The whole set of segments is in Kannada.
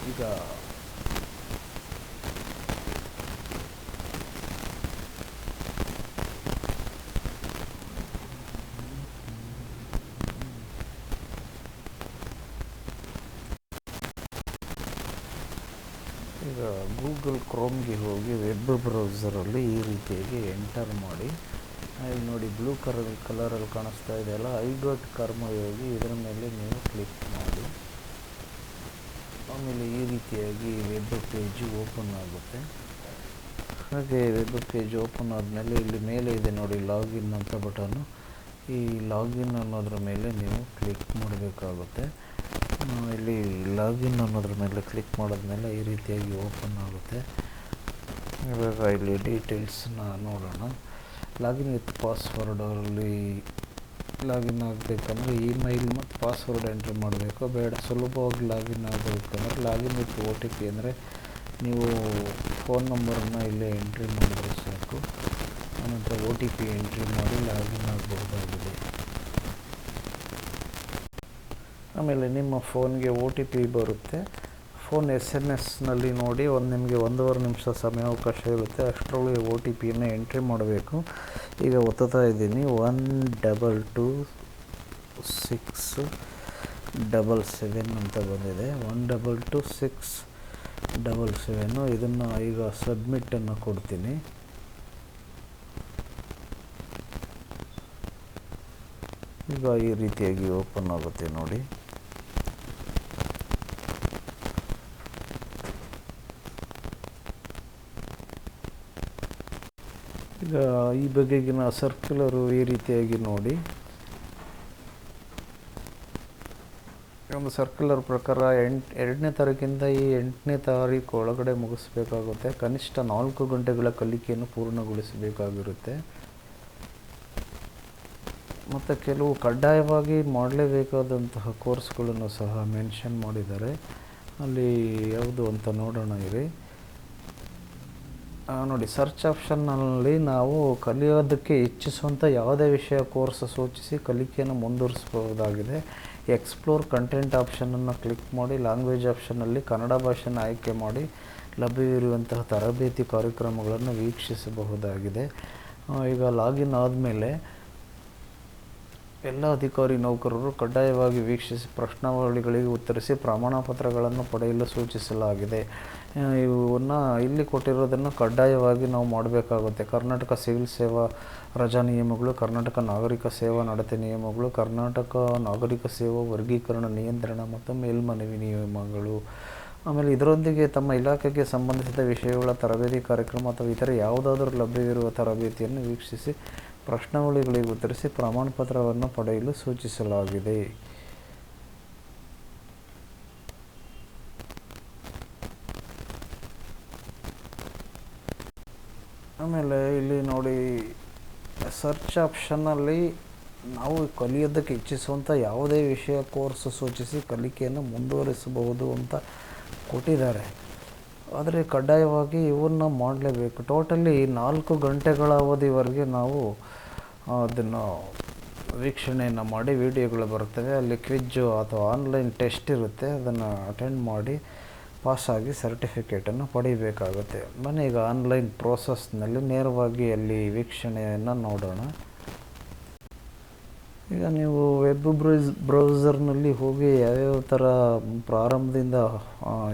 ಈಗ ಗೂಗಲ್ ಕ್ರೋಮ್ಗೆ ಹೋಗಿ ವೆಬ್ ಬ್ರೌಸರಲ್ಲಿ ಈ ರೀತಿಯಾಗಿ ಎಂಟರ್ ಮಾಡಿ, ಇಲ್ಲಿ ನೋಡಿ ಬ್ಲೂ ಕಲರಲ್ಲಿ ಕಾಣಿಸ್ತಾ ಇದೆಯಲ್ಲ, ಐ ಗಾಟ್ ಕರ್ಮಯೋಗಿ, ಇದರ ಮೇಲೆ ನೀವು ಕ್ಲಿಕ್ ಮಾಡಿ. ಆಮೇಲೆ ಈ ರೀತಿಯಾಗಿ ವೆಬ್ ಪೇಜು ಓಪನ್ ಆಗುತ್ತೆ. ಹಾಗೆ ವೆಬ್ ಪೇಜ್ ಓಪನ್ ಆದಮೇಲೆ ಇಲ್ಲಿ ಮೇಲೆ ಇದೆ ನೋಡಿ ಲಾಗಿನ್ ಅಂತ ಬಟನ್ನು. ಈ ಲಾಗಿನ್ ಅನ್ನೋದ್ರ ಮೇಲೆ ನೀವು ಕ್ಲಿಕ್ ಮಾಡಬೇಕಾಗುತ್ತೆ. ಇಲ್ಲಿ ಲಾಗಿನ್ ಅನ್ನೋದ್ರ ಮೇಲೆ ಕ್ಲಿಕ್ ಮಾಡಿದ್ಮೇಲೆ ಈ ರೀತಿಯಾಗಿ ಓಪನ್ ಆಗುತ್ತೆ. ಇವಾಗ ಇಲ್ಲಿ ಡೀಟೇಲ್ಸ್ನ ನೋಡೋಣ. ಲಾಗಿನ್ ವಿತ್ ಪಾಸ್ವರ್ಡಲ್ಲಿ ಲಾಗಿನ್ ಆಗಬೇಕಂದ್ರೆ ಇಮೇಲ್ ಮತ್ತು ಪಾಸ್ವರ್ಡ್ ಎಂಟ್ರಿ ಮಾಡಬೇಕು. ಬೇಡ ಸುಲಭವಾಗಿ ಲಾಗಿನ್ ಆಗಬೇಕಂದ್ರೆ ಲಾಗಿನ್ ವಿತ್ OTP ಅಂದರೆ ನೀವು ಫೋನ್ ನಂಬರನ್ನು ಇಲ್ಲೇ ಎಂಟ್ರಿ ಮಾಡಿದ್ರೆ ಸಾಕು. ಆನಂತರ OTP ಎಂಟ್ರಿ ಮಾಡಿ ಲಾಗಿನ್ ಆಗಬಹುದಾಗಿದೆ. ಆಮೇಲೆ ನಿಮ್ಮ ಫೋನ್ಗೆ OTP ಬರುತ್ತೆ. ಫೋನ್ SMS ನೋಡಿ ನಿಮಗೆ 1.5 ನಿಮಿಷ ಸಮಯಾವಕಾಶ ಇರುತ್ತೆ. ಅಷ್ಟರೊಳಗೆ OTPಯನ್ನು ಎಂಟ್ರಿ ಮಾಡಬೇಕು. ಈಗ ಒತ್ತುತ್ತಾ ಇದ್ದೀನಿ. 122677 ಅಂತ ಬಂದಿದೆ. 122677. ಇದನ್ನು ಈಗ ಸಬ್ಮಿಟನ್ನು ಕೊಡ್ತೀನಿ. ಈಗ ಈ ರೀತಿಯಾಗಿ ಓಪನ್ ಆಗುತ್ತೆ ನೋಡಿ. ಈಗ ಈ ಬಗೆಗಿನ ಸರ್ಕ್ಯುಲರು ಈ ರೀತಿಯಾಗಿ ನೋಡಿ. ಒಂದು ಸರ್ಕ್ಯುಲರ್ ಪ್ರಕಾರ 2ನೇ ತಾರೀಕಿಂದ ಈ 8ನೇ ತಾರೀಕು ಒಳಗಡೆ ಮುಗಿಸ್ಬೇಕಾಗುತ್ತೆ. ಕನಿಷ್ಠ 4 ಗಂಟೆಗಳ ಕಲಿಕೆಯನ್ನು ಪೂರ್ಣಗೊಳಿಸಬೇಕಾಗಿರುತ್ತೆ. ಮತ್ತು ಕೆಲವು ಕಡ್ಡಾಯವಾಗಿ ಮಾಡಲೇಬೇಕಾದಂತಹ ಕೋರ್ಸ್ಗಳನ್ನು ಸಹ ಮೆನ್ಷನ್ ಮಾಡಿದ್ದಾರೆ. ಅಲ್ಲಿ ಯಾವುದು ಅಂತ ನೋಡೋಣ ಇರಿ. ನೋಡಿ, ಸರ್ಚ್ ಆಪ್ಷನ್ನಲ್ಲಿ ನಾವು ಕಲಿಯೋದಕ್ಕೆ ಇಚ್ಛಿಸುವಂಥ ಯಾವುದೇ ವಿಷಯ ಕೋರ್ಸ್ ಸೂಚಿಸಿ ಕಲಿಕೆಯನ್ನು ಮುಂದುವರಿಸಬಹುದಾಗಿದೆ. ಎಕ್ಸ್ಪ್ಲೋರ್ ಕಂಟೆಂಟ್ ಆಪ್ಷನನ್ನು ಕ್ಲಿಕ್ ಮಾಡಿ ಲ್ಯಾಂಗ್ವೇಜ್ ಆಪ್ಷನ್ನಲ್ಲಿ ಕನ್ನಡ ಭಾಷೆಯನ್ನು ಆಯ್ಕೆ ಮಾಡಿ ಲಭ್ಯವಿರುವಂತಹ ತರಬೇತಿ ಕಾರ್ಯಕ್ರಮಗಳನ್ನು ವೀಕ್ಷಿಸಬಹುದಾಗಿದೆ. ಈಗ ಲಾಗಿನ್ ಆದಮೇಲೆ ಎಲ್ಲ ಅಧಿಕಾರಿ ನೌಕರರು ಕಡ್ಡಾಯವಾಗಿ ವೀಕ್ಷಿಸಿ ಪ್ರಶ್ನಾವಳಿಗಳಿಗೆ ಉತ್ತರಿಸಿ ಪ್ರಮಾಣಪತ್ರಗಳನ್ನು ಪಡೆಯಲು ಸೂಚಿಸಲಾಗಿದೆ. ಇವನ್ನು ಇಲ್ಲಿ ಕೊಟ್ಟಿರೋದನ್ನು ಕಡ್ಡಾಯವಾಗಿ ನಾವು ಮಾಡಬೇಕಾಗುತ್ತೆ. ಕರ್ನಾಟಕ ಸಿವಿಲ್ ಸೇವಾ ರಜಾ ನಿಯಮಗಳು, ಕರ್ನಾಟಕ ನಾಗರಿಕ ಸೇವಾ ನಡತೆ ನಿಯಮಗಳು, ಕರ್ನಾಟಕ ನಾಗರಿಕ ಸೇವಾ ವರ್ಗೀಕರಣ ನಿಯಂತ್ರಣ ಮತ್ತು ಮೇಲ್ಮನವಿ ನಿಯಮಗಳು. ಆಮೇಲೆ ಇದರೊಂದಿಗೆ ತಮ್ಮ ಇಲಾಖೆಗೆ ಸಂಬಂಧಿಸಿದ ವಿಷಯಗಳ ತರಬೇತಿ ಕಾರ್ಯಕ್ರಮ ಅಥವಾ ಇತರ ಯಾವುದಾದರೂ ಲಭ್ಯವಿರುವ ತರಬೇತಿಯನ್ನು ವೀಕ್ಷಿಸಿ ಪ್ರಶ್ನಾವಳಿಗಳಿಗೆ ಉತ್ತರಿಸಿ ಪ್ರಮಾಣಪತ್ರವನ್ನು ಪಡೆಯಲು ಸೂಚಿಸಲಾಗಿದೆ. ಆಮೇಲೆ ಇಲ್ಲಿ ನೋಡಿ, ಸರ್ಚ್ ಆಪ್ಷನ್ನಲ್ಲಿ ನಾವು ಕಲಿಯೋದಕ್ಕೆ ಇಚ್ಛಿಸುವಂಥ ಯಾವುದೇ ವಿಷಯ ಕೋರ್ಸ್ ಸೂಚಿಸಿ ಕಲಿಕೆಯನ್ನು ಮುಂದುವರಿಸಬಹುದು ಅಂತ ಕೊಟ್ಟಿದ್ದಾರೆ. ಆದರೆ ಕಡ್ಡಾಯವಾಗಿ ಇವನ್ನು ಮಾಡಲೇಬೇಕು. ಟೋಟಲಿ 4 ಗಂಟೆಗಳ ಅವಧಿವರೆಗೆ ನಾವು ಅದನ್ನು ವೀಕ್ಷಣೆಯನ್ನು ಮಾಡಿ ವಿಡಿಯೋಗಳು ಬರ್ತವೆ. ಅಲ್ಲಿ ಕ್ವಿಜ್ಜು ಅಥವಾ ಆನ್ಲೈನ್ ಟೆಸ್ಟ್ ಇರುತ್ತೆ. ಅದನ್ನು ಅಟೆಂಡ್ ಮಾಡಿ ಪಾಸಾಗಿ ಸರ್ಟಿಫಿಕೇಟನ್ನು ಪಡಿಬೇಕಾಗುತ್ತೆ. ಬನ್ನಿ ಈಗ ಆನ್ಲೈನ್ ಪ್ರೋಸೆಸ್ನಲ್ಲಿ ನೇರವಾಗಿ ಅಲ್ಲಿ ವೀಕ್ಷಣೆಯನ್ನು ನೋಡೋಣ. ಈಗ ನೀವು ವೆಬ್ ಬ್ರೌಸರ್ನಲ್ಲಿ ಹೋಗಿ ಯಾವ್ಯಾವ ಥರ ಪ್ರಾರಂಭದಿಂದ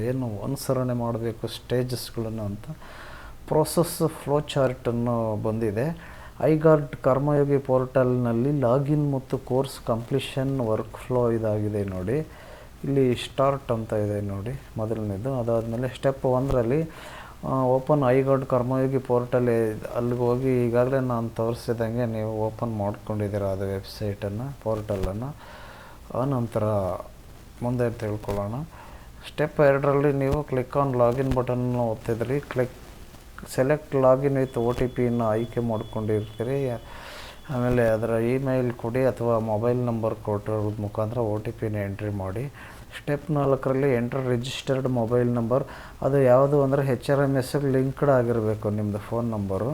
ಏನು ಅನುಸರಣೆ ಮಾಡಬೇಕು ಸ್ಟೇಜಸ್ಗಳನ್ನು ಅಂತ ಪ್ರೋಸೆಸ್ ಫ್ಲೋ ಚಾರ್ಟನ್ನು ಬಂದಿದೆ. ಐಗಾಟ್ ಕರ್ಮಯೋಗಿ ಪೋರ್ಟಲ್ನಲ್ಲಿ ಲಾಗಿನ್ ಮತ್ತು ಕೋರ್ಸ್ ಕಂಪ್ಲೀಷನ್ ವರ್ಕ್ ಫ್ಲೋ ಇದಾಗಿದೆ ನೋಡಿ. ಇಲ್ಲಿ ಸ್ಟಾರ್ಟ್ ಅಂತ ಇದೆ ನೋಡಿ ಮೊದಲನೇದು. ಅದಾದಮೇಲೆ ಸ್ಟೆಪ್ 1ರಲ್ಲಿ ಓಪನ್ ಐಗಾಟ್ ಕರ್ಮಯೋಗಿ ಪೋರ್ಟಲ್, ಅಲ್ಲಿಗೆ ಹೋಗಿ ಈಗಾಗಲೇ ನಾನು ತೋರಿಸಿದಂಗೆ ನೀವು ಓಪನ್ ಮಾಡ್ಕೊಂಡಿದ್ದೀರ ಅದು ವೆಬ್ಸೈಟನ್ನು, ಪೋರ್ಟಲನ್ನು. ಆನಂತರ ಮುಂದೆ ತಿಳ್ಕೊಳ್ಳೋಣ. ಸ್ಟೆಪ್ 2ರಲ್ಲಿ ನೀವು ಕ್ಲಿಕ್ ಆನ್ ಲಾಗಿನ್ ಬಟನ್ನ ಒತ್ತಿದ್ರಿ. ಸೆಲೆಕ್ಟ್ ಲಾಗಿನ್ ವಿತ್ OTPಯನ್ನು ಆಯ್ಕೆ ಮಾಡ್ಕೊಂಡಿರ್ತೀರಿ. ಆಮೇಲೆ ಅದರ ಇಮೇಲ್ ಕೊಡಿ ಅಥವಾ ಮೊಬೈಲ್ ನಂಬರ್ ಕೊಟ್ಟಿರೋದ್ರ ಮುಖಾಂತರ OTPನ ಎಂಟ್ರಿ ಮಾಡಿ. ಸ್ಟೆಪ್ 4ರಲ್ಲಿ ಎಂಟರ್ ರಿಜಿಸ್ಟರ್ಡ್ ಮೊಬೈಲ್ ನಂಬರ್. ಅದು ಯಾವುದು ಅಂದರೆ HRMSಗೆ ಲಿಂಕ್ಡ್ ಆಗಿರಬೇಕು ನಿಮ್ಮದು ಫೋನ್ ನಂಬರು.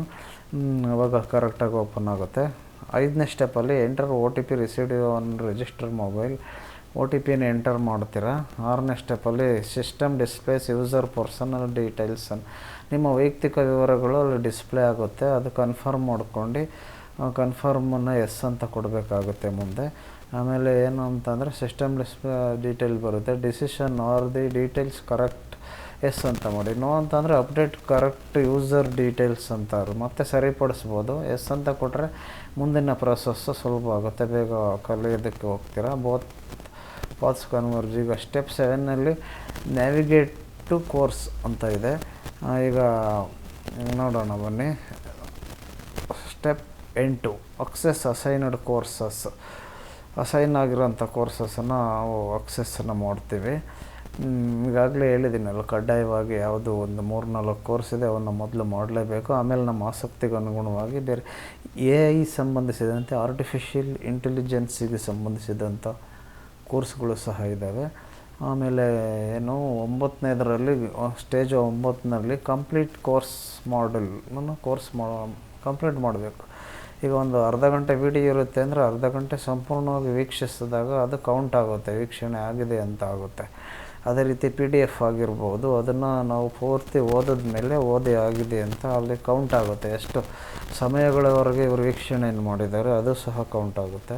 ಅವಾಗ ಕರೆಕ್ಟಾಗಿ ಓಪನ್ ಆಗುತ್ತೆ. 5ನೇ ಸ್ಟೆಪ್ಪಲ್ಲಿ enter OTP received on register mobile. O T ಪಿನ ಎಂಟರ್ ಮಾಡ್ತೀರಾ. 6ನೇ ಸ್ಟೆಪ್ಪಲ್ಲಿ ಸಿಸ್ಟಮ್ ಡಿಸ್ಪ್ಲೇಸ್ ಯೂಸರ್ ಪರ್ಸನಲ್ ಡೀಟೇಲ್ಸನ್ನು, ನಿಮ್ಮ ವೈಯಕ್ತಿಕ ವಿವರಗಳು ಅಲ್ಲಿ ಡಿಸ್ಪ್ಲೇ ಆಗುತ್ತೆ. ಅದು ಕನ್ಫರ್ಮ್ ಮಾಡ್ಕೊಂಡು ಕನ್ಫರ್ಮನ್ನು ಎಸ್ ಅಂತ ಕೊಡಬೇಕಾಗುತ್ತೆ ಮುಂದೆ. ಆಮೇಲೆ ಏನು ಅಂತಂದರೆ ಸಿಸ್ಟಮ್ ಡಿಸ್ಪ್ಲೇ ಡೀಟೇಲ್ ಬರುತ್ತೆ. Decision R the details correct yes ಅಂತ ಮಾಡಿ. ನೋ ಅಂತಂದರೆ ಅಪ್ಡೇಟ್ ಕರೆಕ್ಟ್ ಯೂಸರ್ ಡೀಟೇಲ್ಸ್ ಅಂತಾರೆ, ಮತ್ತೆ ಸರಿಪಡಿಸ್ಬೋದು. ಎಸ್ ಅಂತ ಕೊಟ್ಟರೆ ಮುಂದಿನ ಪ್ರೊಸೆಸ್ಸು ಸುಲಭ ಆಗುತ್ತೆ, ಬೇಗ ಕಲಿಯೋದಕ್ಕೆ ಹೋಗ್ತೀರಾ. Paths converge. ಈಗ ಸ್ಟೆಪ್ 7ನಲ್ಲಿ ನ್ಯಾವಿಗೇಟ್ ಟು ಕೋರ್ಸ್ ಅಂತ ಇದೆ. ಈಗ ನೋಡೋಣ ಬನ್ನಿ. Step 8 access assigned courses. Assign ಆಗಿರೋಂಥ ಕೋರ್ಸಸನ್ನು ನಾವು ಅಕ್ಸೆಸ್ಸನ್ನು ಮಾಡ್ತೀವಿ. ಈಗಾಗಲೇ ಹೇಳಿದ್ದೀನಲ್ಲ, ಕಡ್ಡಾಯವಾಗಿ ಯಾವುದು ಒಂದು 3-4 ಕೋರ್ಸ್ ಇದೆ, ಅವನ್ನು ಮೊದಲು ಮಾಡಲೇಬೇಕು. ಆಮೇಲೆ ನಮ್ಮ ಆಸಕ್ತಿಗೆ ಅನುಗುಣವಾಗಿ ಬೇರೆ AI ಸಂಬಂಧಿಸಿದಂತೆ ಆರ್ಟಿಫಿಷಿಯಲ್ ಇಂಟೆಲಿಜೆನ್ಸಿಗೆ ಸಂಬಂಧಿಸಿದಂಥ ಕೋರ್ಸ್ಗಳು ಸಹ ಇದ್ದಾವೆ. ಆಮೇಲೆ ಏನು 9ನೇದರಲ್ಲಿ ಸ್ಟೇಜ್ 9ನಲ್ಲಿ ಕಂಪ್ಲೀಟ್ ಕೋರ್ಸ್ ಕಂಪ್ಲೀಟ್ ಮಾಡಬೇಕು. ಈಗ ಒಂದು ಅರ್ಧ ಗಂಟೆ ವಿಡಿಯೋ ಇರುತ್ತೆ ಅಂದರೆ ಅರ್ಧ ಗಂಟೆ ಸಂಪೂರ್ಣವಾಗಿ ವೀಕ್ಷಿಸಿದಾಗ ಅದು ಕೌಂಟ್ ಆಗುತ್ತೆ, ವೀಕ್ಷಣೆ ಆಗಿದೆ ಅಂತ ಆಗುತ್ತೆ. ಅದೇ ರೀತಿ PDF ಆಗಿರ್ಬೋದು, ಅದನ್ನು ನಾವು ಪೂರ್ತಿ ಓದಿದ ಮೇಲೆ ಓದಿ ಆಗಿದೆ ಅಂತ ಅಲ್ಲಿ ಕೌಂಟ್ ಆಗುತ್ತೆ. ಎಷ್ಟು ಸಮಯಗಳವರೆಗೆ ಇವರು ವೀಕ್ಷಣೆಯನ್ನು ಮಾಡಿದ್ದಾರೆ ಅದು ಸಹ ಕೌಂಟ್ ಆಗುತ್ತೆ.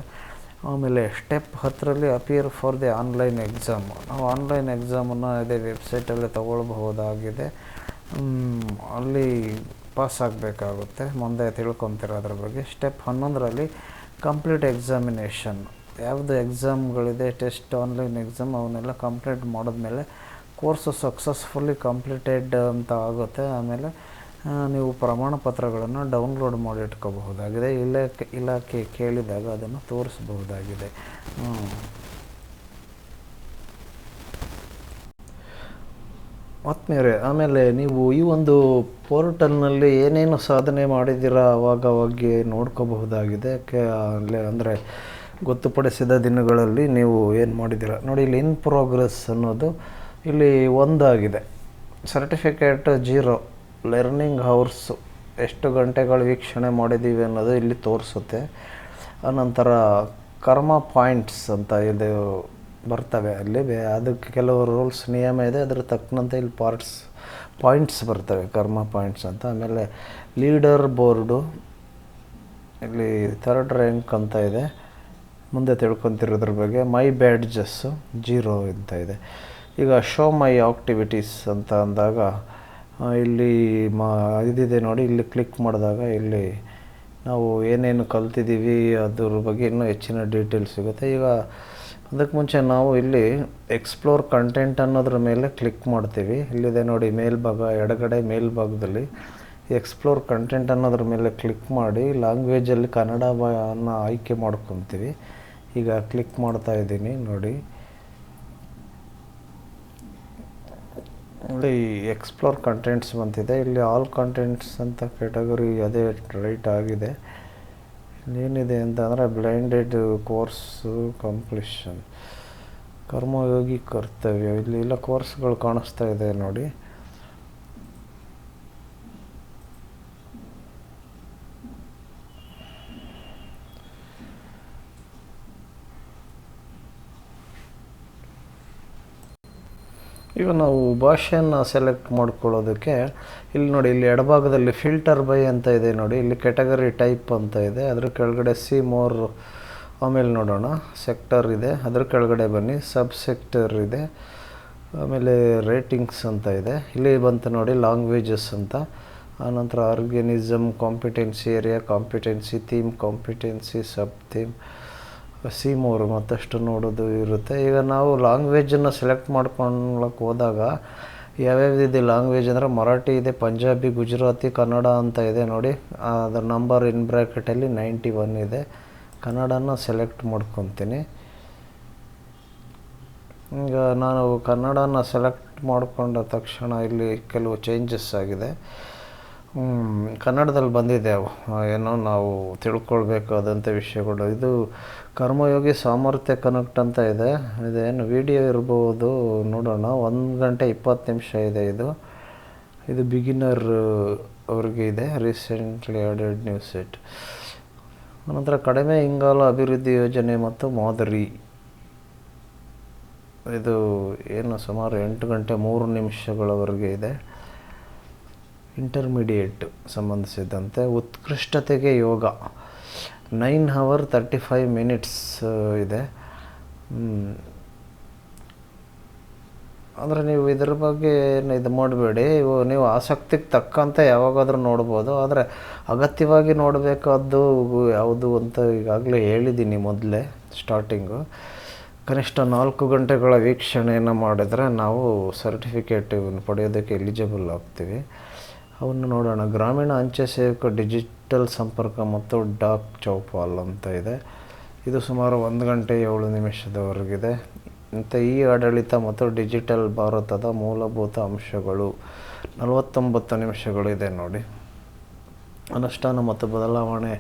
ಆಮೇಲೆ ಸ್ಟೆಪ್ 10ರಲ್ಲಿ appear for the online exam. ನಾವು ಆನ್ಲೈನ್ ಎಕ್ಸಾಮನ್ನು ಅದೇ ವೆಬ್ಸೈಟಲ್ಲಿ ತಗೊಳ್ಬಹುದಾಗಿದೆ. ಅಲ್ಲಿ ಪಾಸ್ ಆಗಬೇಕಾಗುತ್ತೆ, ಮುಂದೆ ತಿಳ್ಕೊತೀರ ಅದ್ರ ಬಗ್ಗೆ. ಸ್ಟೆಪ್ 11ರಲ್ಲಿ ಕಂಪ್ಲೀಟ್ ಎಕ್ಸಾಮಿನೇಷನ್. ಯಾವುದು ಎಕ್ಸಾಮ್ಗಳಿದೆ, ಟೆಸ್ಟ್, ಆನ್ಲೈನ್ ಎಕ್ಸಾಮ್, ಅವನ್ನೆಲ್ಲ ಕಂಪ್ಲೀಟ್ ಮಾಡಿದ್ಮೇಲೆ ಕೋರ್ಸು ಸಕ್ಸಸ್ಫುಲ್ಲಿ ಕಂಪ್ಲೀಟೆಡ್ ಅಂತ ಆಗುತ್ತೆ. ಆಮೇಲೆ ನೀವು ಪ್ರಮಾಣ ಪತ್ರಗಳನ್ನು ಡೌನ್ಲೋಡ್ ಮಾಡಿ ಇಟ್ಕೋಬಹುದಾಗಿದೆ. ಇಲಾಖೆ ಕೇಳಿದಾಗ ಅದನ್ನು ತೋರಿಸಬಹುದಾಗಿದೆ. ಆತ್ಮೀಯರೇ, ಆಮೇಲೆ ನೀವು ಈ ಒಂದು ಪೋರ್ಟಲ್ನಲ್ಲಿ ಏನೇನು ಸಾಧನೆ ಮಾಡಿದ್ದೀರಾ ಅವಾಗವಾಗೆ ನೋಡ್ಕೋಬಹುದಾಗಿದೆ. ಅಂದರೆ ಗೊತ್ತುಪಡಿಸಿದ ದಿನಗಳಲ್ಲಿ ನೀವು ಏನು ಮಾಡಿದ್ದೀರಾ ನೋಡಿ. ಇಲ್ಲಿ ಇನ್ ಪ್ರೋಗ್ರೆಸ್ ಅನ್ನೋದು ಇಲ್ಲಿ 1 ಆಗಿದೆ. ಸರ್ಟಿಫಿಕೇಟ್ 0. ಲರ್ನಿಂಗ್ ಹವರ್ಸು ಎಷ್ಟು ಗಂಟೆಗಳು ವೀಕ್ಷಣೆ ಮಾಡಿದ್ದೀವಿ ಅನ್ನೋದು ಇಲ್ಲಿ ತೋರಿಸುತ್ತೆ. ಆನಂತರ ಕರ್ಮ ಪಾಯಿಂಟ್ಸ್ ಅಂತ ಇದು ಬರ್ತವೆ ಅಲ್ಲಿ. ಅದಕ್ಕೆ ಕೆಲವು ರೂಲ್ಸ್ ನಿಯಮ ಇದೆ, ಅದರ ತಕ್ಕಂತೆ ಇಲ್ಲಿ ಪಾಯಿಂಟ್ಸ್ ಬರ್ತವೆ, ಕರ್ಮ ಪಾಯಿಂಟ್ಸ್ ಅಂತ. ಆಮೇಲೆ ಲೀಡರ್ ಬೋರ್ಡು ಇಲ್ಲಿ 3rd ರ್ಯಾಂಕ್ ಅಂತ ಇದೆ, ಮುಂದೆ ತಿಳ್ಕೊತಿರೋದ್ರ ಬಗ್ಗೆ. ಮೈ ಬ್ಯಾಡ್ಜಸ್ಸು 0 ಅಂತ ಇದೆ. ಈಗ ಶೋ ಮೈ ಆಕ್ಟಿವಿಟೀಸ್ ಅಂತ ಅಂದಾಗ ಇಲ್ಲಿ ಇದಿದೆ ನೋಡಿ. ಇಲ್ಲಿ ಕ್ಲಿಕ್ ಮಾಡಿದಾಗ ಇಲ್ಲಿ ನಾವು ಏನೇನು ಕಲ್ತಿದ್ದೀವಿ ಅದ್ರ ಬಗ್ಗೆ ಇನ್ನೂ ಹೆಚ್ಚಿನ ಡೀಟೇಲ್ಸ್ ಸಿಗುತ್ತೆ. ಈಗ ಅದಕ್ಕೆ ಮುಂಚೆ ನಾವು ಇಲ್ಲಿ ಎಕ್ಸ್ಪ್ಲೋರ್ ಕಂಟೆಂಟ್ ಅನ್ನೋದ್ರ ಮೇಲೆ ಕ್ಲಿಕ್ ಮಾಡ್ತೀವಿ. ಇಲ್ಲಿದೆ ನೋಡಿ ಮೇಲ್ಭಾಗ, ಎಡಗಡೆ ಮೇಲ್ಭಾಗದಲ್ಲಿ ಎಕ್ಸ್ಪ್ಲೋರ್ ಕಂಟೆಂಟ್ ಅನ್ನೋದ್ರ ಮೇಲೆ ಕ್ಲಿಕ್ ಮಾಡಿ ಲ್ಯಾಂಗ್ವೇಜಲ್ಲಿ ಕನ್ನಡವನ್ನು ಆಯ್ಕೆ ಮಾಡ್ಕೊತೀವಿ. ಈಗ ಕ್ಲಿಕ್ ಮಾಡ್ತಾ ಇದ್ದೀನಿ ನೋಡಿ. ಇಲ್ಲಿ ಎಕ್ಸ್ಪ್ಲೋರ್ ಕಂಟೆಂಟ್ಸ್ ಬಂತಿದೆ. ಇಲ್ಲಿ ಆಲ್ ಕಂಟೆಂಟ್ಸ್ ಅಂತ ಕ್ಯಾಟಗರಿ ಅದೇ ರೈಟ್ ಆಗಿದೆ. ಏನಿದೆ ಅಂತ ಅಂದರೆ ಬ್ಲೈಂಡೆಡ್ ಕೋರ್ಸು ಕಂಪ್ಲೀಷನ್, ಕರ್ಮಯೋಗಿ ಕರ್ತವ್ಯ, ಇಲ್ಲಿ ಎಲ್ಲ ಕೋರ್ಸ್ಗಳು ಕಾಣಿಸ್ತಾ ಇದೆ ನೋಡಿ. ಈಗ ನಾವು ಭಾಷೆಯನ್ನು ಸೆಲೆಕ್ಟ್ ಮಾಡ್ಕೊಳ್ಳೋದಕ್ಕೆ ಇಲ್ಲಿ ನೋಡಿ, ಇಲ್ಲಿ ಎಡಭಾಗದಲ್ಲಿ ಫಿಲ್ಟರ್ ಬೈ ಅಂತ ಇದೆ ನೋಡಿ. ಇಲ್ಲಿ ಕ್ಯಾಟಗರಿ ಟೈಪ್ ಅಂತ ಇದೆ, ಅದ್ರ ಕೆಳಗಡೆ ಸಿ ಮೋರ್. ಆಮೇಲೆ ನೋಡೋಣ, ಸೆಕ್ಟರ್ ಇದೆ, ಅದ್ರ ಕೆಳಗಡೆ ಬನ್ನಿ, ಸಬ್ ಸೆಕ್ಟರ್ ಇದೆ. ಆಮೇಲೆ ರೇಟಿಂಗ್ಸ್ ಅಂತ ಇದೆ. ಇಲ್ಲಿ ಬಂತು ನೋಡಿ ಲ್ಯಾಂಗ್ವೇಜಸ್ ಅಂತ. ಆನಂತರ organism, competency area, competency theme, competency sub theme, more ಮತ್ತಷ್ಟು ನೋಡೋದು ಇರುತ್ತೆ. ಈಗ ನಾವು ಲ್ಯಾಂಗ್ವೇಜನ್ನು ಸೆಲೆಕ್ಟ್ ಮಾಡ್ಕೊಳ್ಳೋಕೆ ಹೋದಾಗ ಯಾವ್ಯಾವುದಿದೆ ಲ್ಯಾಂಗ್ವೇಜ್ ಅಂದರೆ ಮರಾಠಿ ಇದೆ, ಪಂಜಾಬಿ, ಗುಜರಾತಿ, ಕನ್ನಡ ಅಂತ ಇದೆ ನೋಡಿ. ಅದರ ನಂಬರ್ ಇನ್ ಬ್ರ್ಯಾಕೆಟಲ್ಲಿ 91 ಇದೆ. ಕನ್ನಡನ ಸೆಲೆಕ್ಟ್ ಮಾಡ್ಕೊತೀನಿ. ಈಗ ನಾನು ಕನ್ನಡನ ಸೆಲೆಕ್ಟ್ ಮಾಡಿಕೊಂಡ ತಕ್ಷಣ ಇಲ್ಲಿ ಕೆಲವು ಚೇಂಜಸ್ ಆಗಿದೆ. ಕನ್ನಡದಲ್ಲಿ ಬಂದಿದೆ ಅವು ಏನೋ ನಾವು ತಿಳ್ಕೊಳ್ಬೇಕಾದಂಥ ವಿಷಯಗಳು. ಇದು ಕರ್ಮಯೋಗಿ ಸಾಮರ್ಥ್ಯ ಕನೆಕ್ಟ್ ಅಂತ ಇದೆ. ಇದೇನು ವಿಡಿಯೋ ಇರ್ಬೋದು, ನೋಡೋಣ. 1 ಗಂಟೆ 20 ನಿಮಿಷ ಇದೆ ಇದು ಬಿಗಿನರ್ ಅವ್ರಿಗೆ ಇದೆ. Recently added new set. ಅನಂತರ ಕಡಿಮೆ ಇಂಗಾಲ ಅಭಿವೃದ್ಧಿ ಯೋಜನೆ ಮತ್ತು ಮಾದರಿ ಇದು ಏನು ಸುಮಾರು 8 ಗಂಟೆ 3 ನಿಮಿಷಗಳವರೆಗೆ ಇದೆ. ಇಂಟರ್ಮೀಡಿಯೇಟ್ ಸಂಬಂಧಿಸಿದಂತೆ ಉತ್ಕೃಷ್ಟತೆಗೆ ಯೋಗ 9 hour 35 minutes ಇದೆ. ಅಂದರೆ ನೀವು ಇದ್ರ ಬಗ್ಗೆ ಇದು ಮಾಡಬೇಡಿ, ನೀವು ಆಸಕ್ತಿಗೆ ತಕ್ಕಂತೆ ಯಾವಾಗಾದರೂ ನೋಡ್ಬೋದು. ಆದರೆ ಅಗತ್ಯವಾಗಿ ನೋಡಬೇಕಾದ್ದು ಯಾವುದು ಅಂತ ಈಗಾಗಲೇ ಹೇಳಿದ್ದೀನಿ ಮೊದಲೇ ಸ್ಟಾರ್ಟಿಂಗು. ಕನಿಷ್ಠ 4 ಗಂಟೆಗಳ ವೀಕ್ಷಣೆಯನ್ನು ಮಾಡಿದರೆ ನಾವು ಸರ್ಟಿಫಿಕೇಟ್ ಪಡೆಯೋದಕ್ಕೆ ಎಲಿಜಿಬಲ್ ಆಗ್ತೀವಿ. ಅವನ್ನು ನೋಡೋಣ. ಗ್ರಾಮೀಣ ಅಂಚೆ ಸೇವಕ ಡಿಜಿಟಲ್ ಸಂಪರ್ಕ ಮತ್ತು ಡಾಕ್ ಚೌಪಾಲ್ ಅಂತ ಇದೆ. ಇದು ಸುಮಾರು 1 ಗಂಟೆ 7 ನಿಮಿಷದವರೆಗಿದೆ. ಮತ್ತು ಈ ಆಡಳಿತ ಮತ್ತು ಡಿಜಿಟಲ್ ಭಾರತದ ಮೂಲಭೂತ ಅಂಶಗಳು 49 ನಿಮಿಷಗಳಿದೆ ನೋಡಿ. ಅನುಷ್ಠಾನ ಮತ್ತು ಬದಲಾವಣೆ,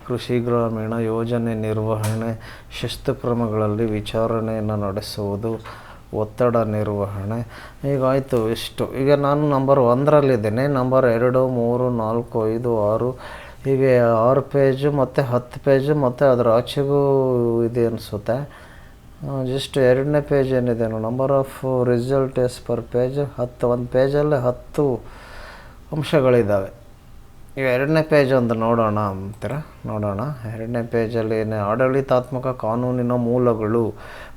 ಕೃಷಿ ಗ್ರಾಮೀಣ ಯೋಜನೆ ನಿರ್ವಹಣೆ, ಶಿಸ್ತು ಕ್ರಮಗಳಲ್ಲಿ ವಿಚಾರಣೆಯನ್ನು ನಡೆಸುವುದು, ಒತ್ತಡ ನಿರ್ವಹಣೆ. ಈಗ ಆಯಿತು ಇಷ್ಟು. ಈಗ ನಾನು ನಂಬರ್ 1ರಲ್ಲಿದ್ದೇನೆ. ನಂಬರ್ 2, 3, 4, 5, 6 ಹೀಗೆ 6 ಪೇಜು ಮತ್ತು 10 ಪೇಜು ಮತ್ತು ಅದರ ಆಚೆಗೂ ಇದೆ ಅನಿಸುತ್ತೆ. ಜಸ್ಟ್ 2ನೇ ಪೇಜ್ ಏನಿದೆ number of result as per page 10. ಒಂದು ಪೇಜಲ್ಲೇ 10 ಅಂಶಗಳಿದ್ದಾವೆ. ಈಗ 2ನೇ ಪೇಜ್ ಒಂದು ನೋಡೋಣ ಅಂತೀರ. ನೋಡೋಣ. 2ನೇ ಪೇಜಲ್ಲಿ ಏನೇ ಆಡಳಿತಾತ್ಮಕ ಕಾನೂನಿನ ಮೂಲಗಳು,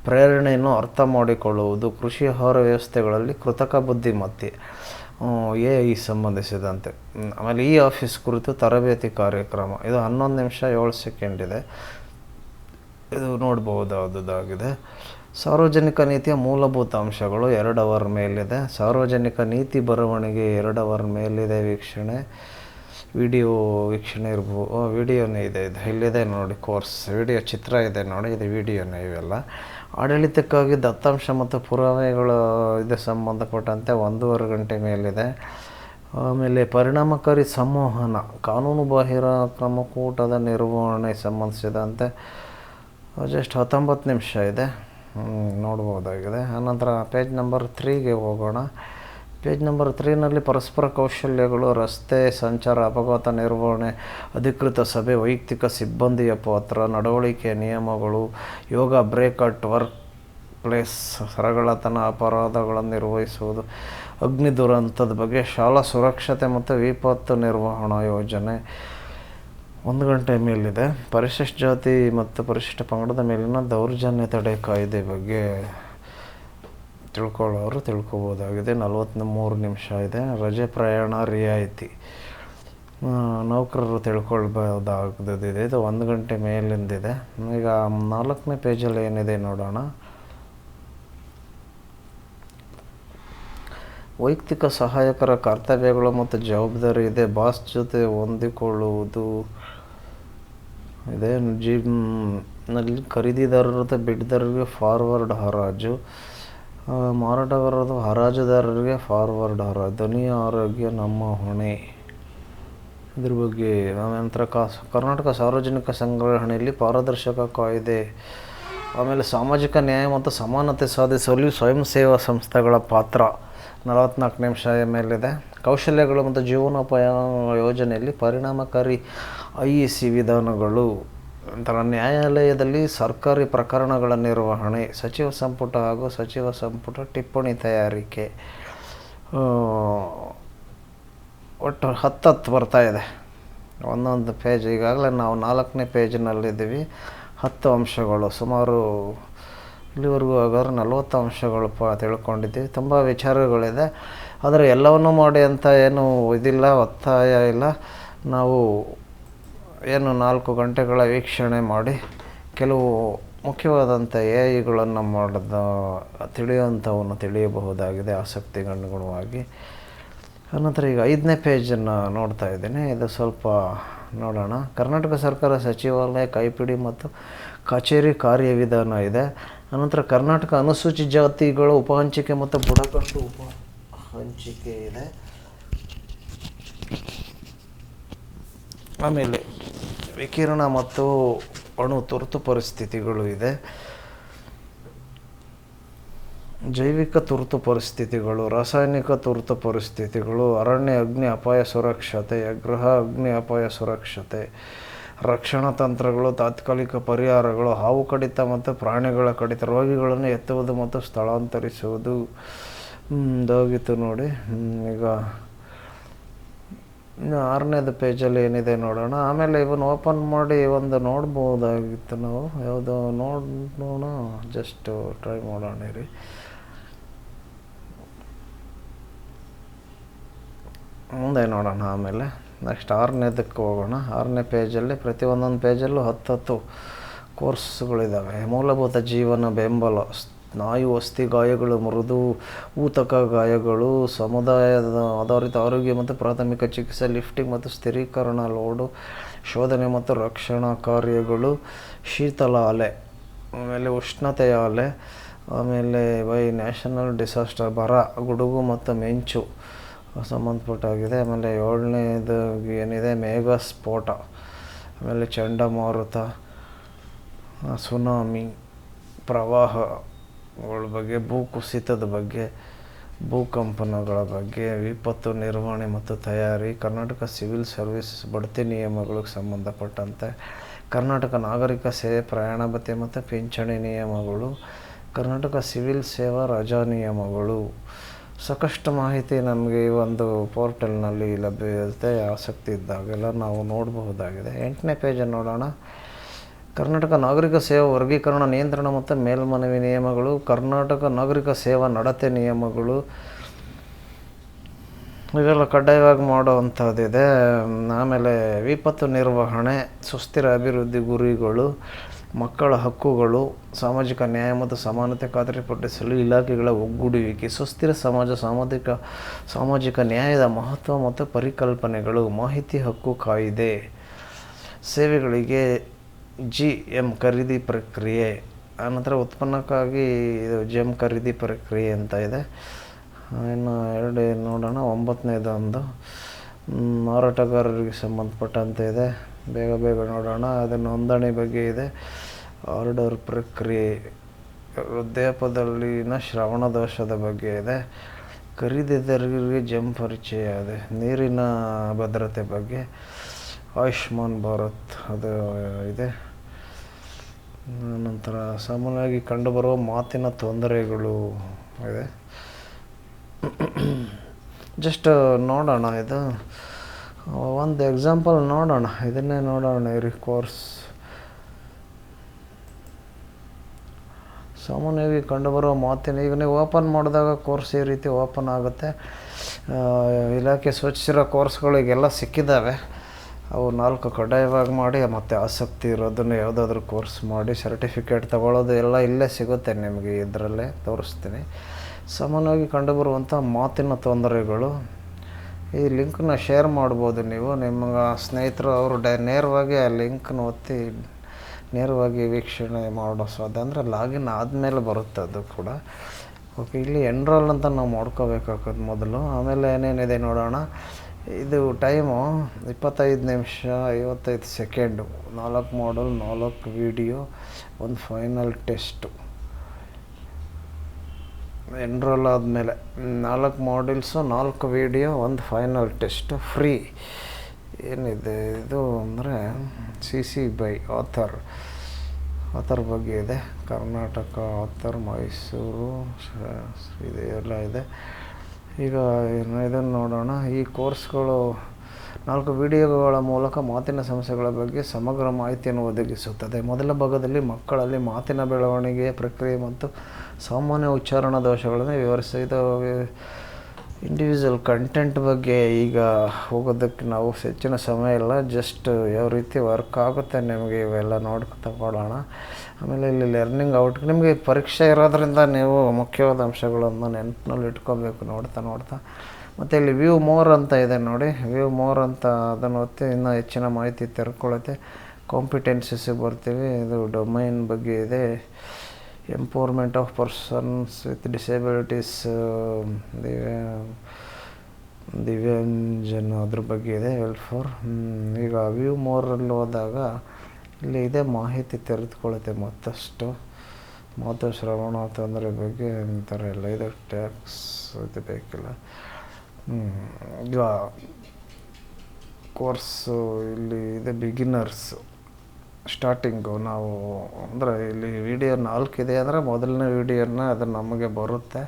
ಪ್ರೇರಣೆಯನ್ನು ಅರ್ಥ ಮಾಡಿಕೊಳ್ಳುವುದು, ಕೃಷಿ ಆಹಾರ ವ್ಯವಸ್ಥೆಗಳಲ್ಲಿ ಕೃತಕ ಬುದ್ಧಿಮತ್ತೆ, AI ಸಂಬಂಧಿಸಿದಂತೆ. ಆಮೇಲೆ ಈ ಆಫೀಸ್ ಕುರಿತು ತರಬೇತಿ ಕಾರ್ಯಕ್ರಮ. ಇದು 11 ನಿಮಿಷ 7 ಸೆಕೆಂಡ್ ಇದೆ. ಇದು ನೋಡ್ಬಹುದಾಗಿದೆ. ಸಾರ್ವಜನಿಕ ನೀತಿಯ ಮೂಲಭೂತ ಅಂಶಗಳು 2 ಅವರ್ ಮೇಲಿದೆ. ಸಾರ್ವಜನಿಕ ನೀತಿ ಬರವಣಿಗೆ 2 ಅವರ್ ಮೇಲಿದೆ. ವೀಕ್ಷಣೆ ವಿಡಿಯೋ ವೀಕ್ಷಣೆ ಇರ್ಬೋದು. ವಿಡಿಯೋನೇ ಇದೆ. ಇಲ್ಲಿದೆ ನೋಡಿ ಕೋರ್ಸ್ ವಿಡಿಯೋ ಚಿತ್ರ ಇದೆ ನೋಡಿ. ಇದು ವಿಡಿಯೋನೇ. ಇವೆಲ್ಲ ಆಡಳಿತಕ್ಕಾಗಿ ದತ್ತಾಂಶ ಮತ್ತು ಪುರಾವೆಗಳ ಇದು ಸಂಬಂಧಪಟ್ಟಂತೆ 1.5 ಗಂಟೆ ಮೇಲಿದೆ. ಆಮೇಲೆ ಪರಿಣಾಮಕಾರಿ ಸಂವಹನ, ಕಾನೂನುಬಾಹಿರ ಕ್ರಮಕೂಟದ ನಿರ್ವಹಣೆ ಸಂಬಂಧಿಸಿದಂತೆ ಜಸ್ಟ್ 19 ನಿಮಿಷ ಇದೆ. ನೋಡ್ಬೋದಾಗಿದೆ. ಆನಂತರ ಪೇಜ್ ನಂಬರ್ 3ಗೆ ಹೋಗೋಣ. ಪೇಜ್ ನಂಬರ್ 3ನಲ್ಲಿ ಪರಸ್ಪರ ಕೌಶಲ್ಯಗಳು, ರಸ್ತೆ ಸಂಚಾರ ಅಪಘಾತ ನಿರ್ವಹಣೆ, ಅಧಿಕೃತ ಸಭೆ, ವೈಯಕ್ತಿಕ ಸಿಬ್ಬಂದಿಯ ಪಾತ್ರ, ನಡವಳಿಕೆಯ ನಿಯಮಗಳು, ಯೋಗ, ಬ್ರೇಕ್ ಅಟ್ ವರ್ಕ್ ಪ್ಲೇಸ್, ಸರಗಳತನ, ಅಪರಾಧಗಳನ್ನು ನಿರ್ವಹಿಸುವುದು, ಅಗ್ನಿ ದುರಂತದ ಬಗ್ಗೆ, ಶಾಲಾ ಸುರಕ್ಷತೆ ಮತ್ತು ವಿಪತ್ತು ನಿರ್ವಹಣಾ ಯೋಜನೆ 1 ಗಂಟೆ ಮೇಲಿದೆ. ಪರಿಶಿಷ್ಟ ಜಾತಿ ಮತ್ತು ಪರಿಶಿಷ್ಟ ಪಂಗಡದ ಮೇಲಿನ ದೌರ್ಜನ್ಯ ತಡೆ ಕಾಯ್ದೆ ಬಗ್ಗೆ ತಿಳ್ಕೊಳ್ಳೋರು ತಿಳ್ಕೊಬೋದಾಗಿದೆ. 43 ನಿಮಿಷ ಇದೆ. ರಜೆ ಪ್ರಯಾಣ ರಿಯಾಯಿತಿ ನೌಕರರು ತಿಳ್ಕೊಳ್ಬೋದಾಗದಿದೆ. ಇದು 1 ಗಂಟೆ ಮೇಲಿಂದಿದೆ. ಈಗ 4ನೇ ಪೇಜಲ್ಲಿ ಏನಿದೆ ನೋಡೋಣ. ವೈಯಕ್ತಿಕ ಸಹಾಯಕರ ಕರ್ತವ್ಯಗಳು ಮತ್ತು ಜವಾಬ್ದಾರಿ ಇದೆ. ಬಾಸ್ ಜೊತೆ ಹೊಂದಿಕೊಳ್ಳುವುದು ಇದೆ. ನಲ್ಲಿ ಖರೀದಿದಾರರ ಬಿಡ್ದಾರರಿಗೆ ಫಾರ್ವರ್ಡ್ ಹರಾಜು, ಮಾರಾಟಗಾರರು ಹರಾಜುದಾರರಿಗೆ ಫಾರ್ವರ್ಡ್ ಹರಾಜು, ಧ್ವನಿಯ ಆರೋಗ್ಯ ನಮ್ಮ ಹೊಣೆ ಇದ್ರ ಬಗ್ಗೆ. ನಂತರ ಕರ್ನಾಟಕ ಸಾರ್ವಜನಿಕ ಸಂಗ್ರಹಣೆಯಲ್ಲಿ ಪಾರದರ್ಶಕ ಕಾಯ್ದೆ. ಆಮೇಲೆ ಸಾಮಾಜಿಕ ನ್ಯಾಯ ಮತ್ತು ಸಮಾನತೆ ಸಾಧಿಸುವಲ್ಲಿ ಸ್ವಯಂ ಸೇವಾ ಸಂಸ್ಥೆಗಳ ಪಾತ್ರ 44 ನಿಮಿಷ ಮೇಲಿದೆ. ಕೌಶಲ್ಯಗಳು ಮತ್ತು ಜೀವನೋಪಾಯ ಯೋಜನೆಯಲ್ಲಿ ಪರಿಣಾಮಕಾರಿ IEC ವಿಧಾನಗಳು. ನಂತರ ನ್ಯಾಯಾಲಯದಲ್ಲಿ ಸರ್ಕಾರಿ ಪ್ರಕರಣಗಳ ನಿರ್ವಹಣೆ, ಸಚಿವ ಸಂಪುಟ ಹಾಗೂ ಸಚಿವ ಸಂಪುಟ ಟಿಪ್ಪಣಿ ತಯಾರಿಕೆ. ಒಟ್ಟು 10 ಬರ್ತಾ ಇದೆ ಒಂದೊಂದು ಪೇಜ್. ಈಗಾಗಲೇ ನಾವು 4ನೇ ಪೇಜಿನಲ್ಲಿದ್ದೀವಿ. 10 ಅಂಶಗಳು ಸುಮಾರು ಇಲ್ಲಿವರೆಗೂ ಹಾಗಾದ್ರೆ 40 ಅಂಶಗಳು ತಿಳ್ಕೊಂಡಿದ್ದೀವಿ. ತುಂಬ ವಿಚಾರಗಳಿದೆ. ಆದರೆ ಎಲ್ಲವನ್ನೂ ಮಾಡಿ ಅಂತ ಏನು ಇದಿಲ್ಲ, ಒತ್ತಾಯ ಇಲ್ಲ. ನಾವು ಏನು 4 ಗಂಟೆಗಳ ವೀಕ್ಷಣೆ ಮಾಡಿ ಕೆಲವು ಮುಖ್ಯವಾದಂಥ AIಗಳನ್ನು ಮಾಡಿದ ತಿಳಿಯುವಂಥವನ್ನು ತಿಳಿಯಬಹುದಾಗಿದೆ ಆಸಕ್ತಿಗನುಗುಣವಾಗಿ. ಅನಂತರ ಈಗ 5ನೇ ಪೇಜನ್ನು ನೋಡ್ತಾ ಇದ್ದೀನಿ. ಇದು ಸ್ವಲ್ಪ ನೋಡೋಣ. ಕರ್ನಾಟಕ ಸರ್ಕಾರ ಸಚಿವಾಲಯ ಕೈಪಿಡಿ ಮತ್ತು ಕಚೇರಿ ಕಾರ್ಯವಿಧಾನ ಇದೆ. ಅನಂತರ ಕರ್ನಾಟಕ ಅನುಸೂಚಿತ ಜಾತಿಗಳ ಉಪಹಂಚಿಕೆ ಮತ್ತು ಬುಡಕಟ್ಟು ಉಪಹಂಚಿಕೆ ಇದೆ. ಆಮೇಲೆ ವಿಕಿರಣ ಮತ್ತು ಅಣು ತುರ್ತು ಪರಿಸ್ಥಿತಿಗಳು ಇದೆ. ಜೈವಿಕ ತುರ್ತು ಪರಿಸ್ಥಿತಿಗಳು, ರಾಸಾಯನಿಕ ತುರ್ತು ಪರಿಸ್ಥಿತಿಗಳು, ಅರಣ್ಯ ಅಗ್ನಿ ಅಪಾಯ ಸುರಕ್ಷತೆ, ಗೃಹ ಅಗ್ನಿ ಅಪಾಯ ಸುರಕ್ಷತೆ, ರಕ್ಷಣಾ ತಂತ್ರಗಳು, ತಾತ್ಕಾಲಿಕ ಪರಿಹಾರಗಳು, ಹಾವು ಕಡಿತ ಮತ್ತು ಪ್ರಾಣಿಗಳ ಕಡಿತ, ರೋಗಿಗಳನ್ನು ಎತ್ತುವುದು ಮತ್ತು ಸ್ಥಳಾಂತರಿಸುವುದು ಇದಾಗಿತ್ತು ನೋಡಿ. ಈಗ ಆರನೇದು ಪೇಜಲ್ಲಿ ಏನಿದೆ ನೋಡೋಣ. ಆಮೇಲೆ ಇವನು ಓಪನ್ ಮಾಡಿ ಒಂದು ನೋಡ್ಬೋದಾಗಿತ್ತು ನಾವು, ಯಾವುದೋ ನೋಡೋಣ, ಜಸ್ಟ್ ಟ್ರೈ ಮಾಡೋಣ ರೀ. ಮುಂದೆ ನೋಡೋಣ. ಆಮೇಲೆ ನೆಕ್ಸ್ಟ್ ಆರನೇದಕ್ಕೆ ಹೋಗೋಣ. ಆರನೇ ಪೇಜಲ್ಲಿ ಪ್ರತಿಯೊಂದೊಂದು ಪೇಜಲ್ಲೂ 10 ಕೋರ್ಸ್ಗಳಿದ್ದಾವೆ. ಮೂಲಭೂತ ಜೀವನ ಬೆಂಬಲ, ಸ್ನಾಯು ಅಸ್ಥಿ ಗಾಯಗಳು, ಮೃದು ಊತಕ ಗಾಯಗಳು, ಸಮುದಾಯದ ಆಧಾರಿತ ಆರೋಗ್ಯ ಮತ್ತು ಪ್ರಾಥಮಿಕ ಚಿಕಿತ್ಸೆ, ಲಿಫ್ಟಿಂಗ್ ಮತ್ತು ಸ್ಥಿರೀಕರಣ, ಲೋಡು ಶೋಧನೆ ಮತ್ತು ರಕ್ಷಣಾ ಕಾರ್ಯಗಳು, ಶೀತಲ ಅಲೆ, ಆಮೇಲೆ ಉಷ್ಣತೆಯ ಅಲೆ, ಆಮೇಲೆ ನ್ಯಾಷನಲ್ ಡಿಸಾಸ್ಟರ್, ಬರ, ಗುಡುಗು ಮತ್ತು ಮಿಂಚು ಸಂಬಂಧಪಟ್ಟಾಗಿದೆ. ಆಮೇಲೆ 7ನೇದು ಏನಿದೆ ಮೇಘ ಸ್ಫೋಟ, ಆಮೇಲೆ ಚಂಡಮಾರುತ, ಸುನಾಮಿ, ಪ್ರವಾಹಗಳ ಬಗ್ಗೆ, ಭೂಕುಸಿತದ ಬಗ್ಗೆ, ಭೂಕಂಪನಗಳ ಬಗ್ಗೆ, ವಿಪತ್ತು ನಿರ್ವಹಣೆ ಮತ್ತು ತಯಾರಿ, ಕರ್ನಾಟಕ ಸಿವಿಲ್ ಸರ್ವಿಸಸ್ ಬಡ್ತಿ ನಿಯಮಗಳಿಗೆ ಸಂಬಂಧಪಟ್ಟಂತೆ, ಕರ್ನಾಟಕ ನಾಗರಿಕ ಸೇವೆ ಪ್ರಯಾಣ ಭತ್ಯೆ ಮತ್ತು ಪಿಂಚಣಿ ನಿಯಮಗಳು, ಕರ್ನಾಟಕ ಸಿವಿಲ್ ಸೇವಾ ರಜಾ ನಿಯಮಗಳು. ಸಾಕಷ್ಟು ಮಾಹಿತಿ ನಮಗೆ ಈ ಒಂದು ಪೋರ್ಟಲ್ನಲ್ಲಿ ಲಭ್ಯವಿರುತ್ತೆ. ಆಸಕ್ತಿ ಇದ್ದಾಗೆಲ್ಲ ನಾವು ನೋಡಬಹುದಾಗಿದೆ. 8ನೇ ಪೇಜನ್ನು ನೋಡೋಣ. ಕರ್ನಾಟಕ ನಾಗರಿಕ ಸೇವಾ ವರ್ಗೀಕರಣ, ನಿಯಂತ್ರಣ ಮತ್ತು ಮೇಲ್ಮನವಿ ನಿಯಮಗಳು, ಕರ್ನಾಟಕ ನಾಗರಿಕ ಸೇವಾ ನಡತೆ ನಿಯಮಗಳು, ಇದೆಲ್ಲ ಕಡ್ಡಾಯವಾಗಿ ಮಾಡುವಂಥದ್ದಿದೆ. ಆಮೇಲೆ ವಿಪತ್ತು ನಿರ್ವಹಣೆ, ಸುಸ್ಥಿರ ಅಭಿವೃದ್ಧಿ ಗುರಿಗಳು, ಮಕ್ಕಳ ಹಕ್ಕುಗಳು, ಸಾಮಾಜಿಕ ನ್ಯಾಯ ಮತ್ತು ಸಮಾನತೆ ಖಾತರಿಪಡಿಸಲು ಇಲಾಖೆಗಳ ಒಗ್ಗೂಡುವಿಕೆ, ಸುಸ್ಥಿರ ಸಮಾಜ, ಸಾಮಾಜಿಕ ನ್ಯಾಯದ ಮಹತ್ವ ಮತ್ತು ಪರಿಕಲ್ಪನೆಗಳು, ಮಾಹಿತಿ ಹಕ್ಕು ಕಾಯಿದೆ, ಸೇವೆಗಳಿಗೆ GM ಖರೀದಿ ಪ್ರಕ್ರಿಯೆ, ಆನಂತರ ಉತ್ಪನ್ನಕ್ಕಾಗಿ ಇದು GM ಖರೀದಿ ಪ್ರಕ್ರಿಯೆ ಅಂತ ಇದೆ. ಇನ್ನು 2 ನೋಡೋಣ. 9ನೇದೊಂದು ಮಾರಾಟಗಾರರಿಗೆ ಸಂಬಂಧಪಟ್ಟಂತೆ ಇದೆ. ಬೇಗ ನೋಡೋಣ. ಅದು ನೋಂದಣಿ ಬಗ್ಗೆ ಇದೆ. ಆರ್ಡರ್ ಪ್ರಕ್ರಿಯೆ, ವೃದ್ಧಾಪ್ಯದಲ್ಲಿನ ಶ್ರವಣ ದೋಷದ ಬಗ್ಗೆ ಇದೆ. ಖರೀದಿದಾರರಿಗೆ GM ಪರಿಚಯ ಇದೆ. ನೀರಿನ ಭದ್ರತೆ ಬಗ್ಗೆ, ಆಯುಷ್ಮಾನ್ ಭಾರತ್ ಅದು ಇದೆ. ನಂತರ ಸಾಮಾನ್ಯವಾಗಿ ಕಂಡುಬರುವ ಮಾತಿನ ತೊಂದರೆಗಳು ಇದೆ. ಜಸ್ಟ್ ನೋಡೋಣ. ಇದು ಒಂದು ಎಕ್ಸಾಂಪಲ್ ನೋಡೋಣ. ಇದನ್ನೇ ನೋಡೋಣ ಇರಿ. ಕೋರ್ಸ್ ಸಾಮಾನ್ಯವಾಗಿ ಕಂಡುಬರುವ ಮಾತಿನ, ಈಗ ನೀವು ಓಪನ್ ಮಾಡಿದಾಗ ಕೋರ್ಸ್ ಈ ರೀತಿ ಓಪನ್ ಆಗುತ್ತೆ. ಇಲಾಖೆ ಸೂಚಿಸಿರೋ ಕೋರ್ಸ್ಗಳಿಗೆಲ್ಲ ಸಿಕ್ಕಿದ್ದಾವೆ. ಅವು 4 ಕಡ್ಡಾಯವಾಗಿ ಮಾಡಿ, ಮತ್ತು ಆಸಕ್ತಿ ಇರೋದನ್ನು ಯಾವುದಾದ್ರೂ ಕೋರ್ಸ್ ಮಾಡಿ ಸರ್ಟಿಫಿಕೇಟ್ ತಗೊಳ್ಳೋದು ಎಲ್ಲ ಇಲ್ಲೇ ಸಿಗುತ್ತೆ ನಿಮಗೆ. ಇದರಲ್ಲೇ ತೋರಿಸ್ತೀನಿ. ಸಾಮಾನ್ಯವಾಗಿ ಕಂಡುಬರುವಂಥ ಮಾತಿನ ತೊಂದರೆಗಳು, ಈ ಲಿಂಕನ್ನ ಶೇರ್ ಮಾಡ್ಬೋದು ನೀವು ನಿಮ್ಮ ಸ್ನೇಹಿತರು. ಅವರು ನೇರವಾಗಿ ಆ ಲಿಂಕ್ನ ಒತ್ತಿ ನೇರವಾಗಿ ವೀಕ್ಷಣೆ ಮಾಡಿಸೋದು. ಅಂದರೆ ಲಾಗಿನ್ ಆದಮೇಲೆ ಬರುತ್ತೆ ಅದು ಕೂಡ. ಓಕೆ, ಇಲ್ಲಿ ಎನ್ರೋಲ್ ಅಂತ ನಾವು ಮಾಡ್ಕೋಬೇಕಾಗ್ತದೆ ಮೊದಲು. ಆಮೇಲೆ ಏನೇನಿದೆ ನೋಡೋಣ. ಇದು ಟೈಮು 25 ನಿಮಿಷ 55 ಸೆಕೆಂಡು. 4 ಮಾಡಲ್, 4 ವೀಡಿಯೋ, 1 ಫೈನಲ್ ಟೆಸ್ಟು. ಎನ್ರೋಲ್ ಆದಮೇಲೆ 4 ಮಾಡ್ಯೂಲ್ಸು, 4 ವೀಡಿಯೋ, 1 ಫೈನಲ್ ಟೆಸ್ಟು ಫ್ರೀ. ಏನಿದೆ ಇದು ಅಂದರೆ CC ಬೈ ಆಥರ್ ಬಗ್ಗೆ ಇದೆ. ಕರ್ನಾಟಕ ಆಥರ್, ಮೈಸೂರು ಇದೆಲ್ಲ ಇದೆ. ಈಗ ಇದನ್ನು ನೋಡೋಣ. ಈ ಕೋರ್ಸ್ಗಳು 4 ವಿಡಿಯೋಗಳ ಮೂಲಕ ಮಾತಿನ ಸಮಸ್ಯೆಗಳ ಬಗ್ಗೆ ಸಮಗ್ರ ಮಾಹಿತಿಯನ್ನು ಒದಗಿಸುತ್ತದೆ. ಮೊದಲ ಭಾಗದಲ್ಲಿ ಮಕ್ಕಳಲ್ಲಿ ಮಾತಿನ ಬೆಳವಣಿಗೆಯ ಪ್ರಕ್ರಿಯೆ ಮತ್ತು ಸಾಮಾನ್ಯ ಉಚ್ಚಾರಣ ದೋಷಗಳನ್ನು ವಿವರಿಸಿದ ಇಂಡಿವಿಜುವಲ್ ಕಂಟೆಂಟ್ ಬಗ್ಗೆ ಈಗ ಹೋಗೋದಕ್ಕೆ ನಾವು ಹೆಚ್ಚಿನ ಸಮಯ ಇಲ್ಲ. ಜಸ್ಟ್ ಯಾವ ರೀತಿ ವರ್ಕ್ ಆಗುತ್ತೆ ನಿಮಗೆ ಇವೆಲ್ಲ ತಗೊಳ್ಳೋಣ. ಆಮೇಲೆ ಇಲ್ಲಿ ಲರ್ನಿಂಗ್ ಔಟ್, ನಿಮಗೆ ಪರೀಕ್ಷೆ ಇರೋದ್ರಿಂದ ನೀವು ಮುಖ್ಯವಾದ ಅಂಶಗಳನ್ನು ನೆನಪಿನಲ್ಲಿ ಇಟ್ಕೋಬೇಕು ನೋಡ್ತಾ. ಮತ್ತು ಇಲ್ಲಿ ವ್ಯೂ ಮೋರ್ ಅಂತ ಇದೆ ನೋಡಿ. ವ್ಯೂ ಮೋರ್ ಅಂತ ಅದನ್ನು ಒತ್ತಿ ಇನ್ನೂ ಹೆಚ್ಚಿನ ಮಾಹಿತಿ ತೆರ್ಕೊಳ್ಳುತ್ತೆ. ಕಾಂಪಿಟೆನ್ಸಿಗೆ ಬರ್ತೀವಿ. ಇದು ಡೊಮೈನ್ ಬಗ್ಗೆ ಇದೆ. Empowerment of persons with disabilities, ದಿವ್ಯಾಂಜನ ಅದ್ರ ಬಗ್ಗೆ ಇದೆ. ವೆಲ್ಫೇರ್. ಈಗ ವ್ಯೂ ಮೋರಲ್ಲಿ ಹೋದಾಗ ಇಲ್ಲಿ ಇದೆ ಮಾಹಿತಿ ತೆರೆದುಕೊಳ್ಳುತ್ತೆ ಮತ್ತಷ್ಟು. ಮಾತು ಶ್ರವಣ ತೊಂದರೆ ಬಗ್ಗೆ ಅಂತಾರೆ ಎಲ್ಲ. ಇದು ಟ್ಯಾಕ್ಸ್ ಇದು ಬೇಕಿಲ್ಲ. ಈಗ ಕೋರ್ಸು ಇಲ್ಲಿ ಇದೆ. ಬಿಗಿನರ್ಸ್ ಸ್ಟಾರ್ಟಿಂಗು ನಾವು ಅಂದರೆ ಇಲ್ಲಿ ವಿಡಿಯೋ 4 ಇದೆ ಅಂದರೆ ಮೊದಲನೇ ವಿಡಿಯೋನ ಅದು ನಮಗೆ ಬರುತ್ತೆ.